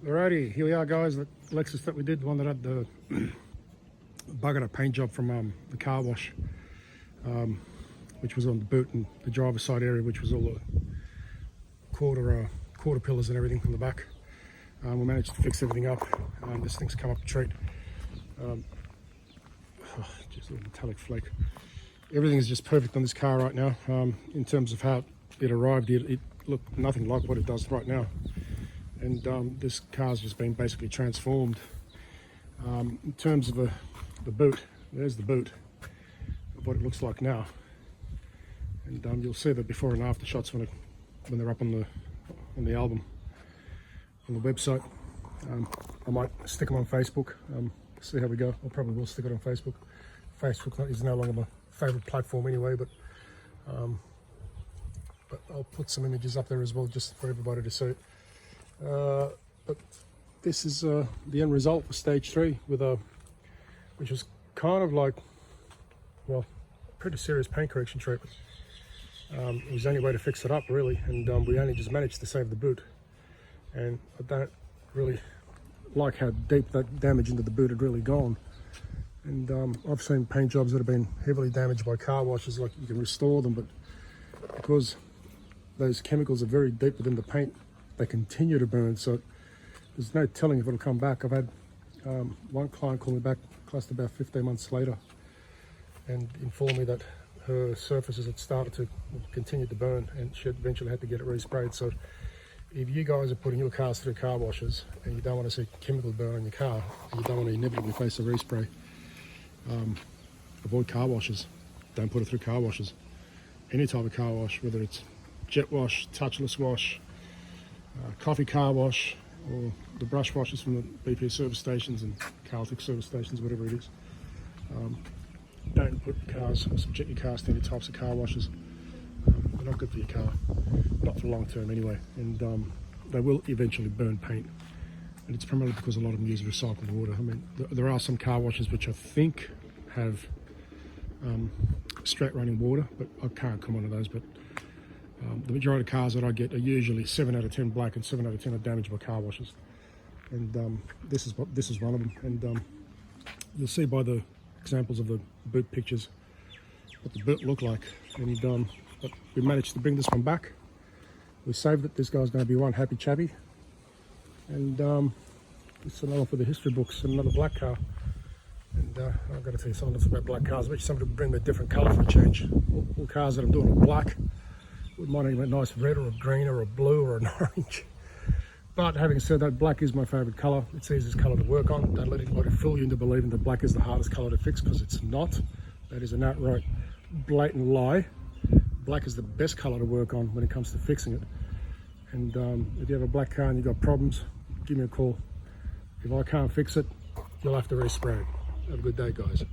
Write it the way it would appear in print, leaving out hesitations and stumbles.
Alrighty, here we are guys, the Lexus that we did, the one that had the buggered up paint job from the car wash, which was on the boot and the driver's side area, which was all the quarter pillars and everything from the back. We managed to fix everything up. This thing's come up a treat. Just a little metallic flake. Everything is just perfect on this car right now. In terms of how it arrived, it looked nothing like what it does right now. And this car's just been basically transformed. In terms of the boot, there's the boot of what it looks like now. And you'll see the before and after shots when they're up on the album, on the website. I might stick them on Facebook, see how we go. I probably will stick it on Facebook. Facebook is no longer my favorite platform anyway, but I'll put some images up there as well, just for everybody to see it. But this is the end result for stage 3, with which was kind of like, well, pretty serious paint correction treatment. It was the only way to fix it up really, and we only just managed to save the boot. And I don't really like how deep that damage into the boot had really gone. And I've seen paint jobs that have been heavily damaged by car washes, like you can restore them, but because those chemicals are very deep within the paint, they continue to burn, so there's no telling if it'll come back. I've had one client call me back close to about 15 months later and informed me that her surfaces had started to continue to burn, and she eventually had to get it resprayed. So if you guys are putting your cars through car washes and you don't want to see chemical burn on your car, and you don't want to inevitably face a respray, avoid car washes. Don't put it through car washes. Any type of car wash, whether it's jet wash, touchless wash, coffee car wash, or the brush washes from the BP service stations and Caltech service stations, whatever it is. Don't put cars or subject your cars to any types of car washes. They're not good for your car, not for long term anyway, and they will eventually burn paint. And it's primarily because a lot of them use recycled water. I mean, there are some car washes which I think have straight running water, but I can't comment on those. But the majority of cars that I get are usually 7 out of 10 black and 7 out of 10 are damaged by car washes. And this is one of them. And you'll see by the examples of the boot pictures what the boot looked like. And but we managed to bring this one back. We saved it. This guy's going to be one happy chappy. And it's another one for the history books, and another black car. And I've got to tell you something else about black cars. I wish somebody would bring me a different colour for a change. All cars that I'm doing are black. Wouldn't mind even a nice red or a green or a blue or an orange. But having said that, black is my favourite colour. It's the easiest colour to work on. Don't let anybody fool you into believing that black is the hardest colour to fix, because it's not. That is an outright blatant lie. Black is the best colour to work on when it comes to fixing it. And if you have a black car and you've got problems, give me a call. If I can't fix it, you'll have to respray it. Have a good day, guys.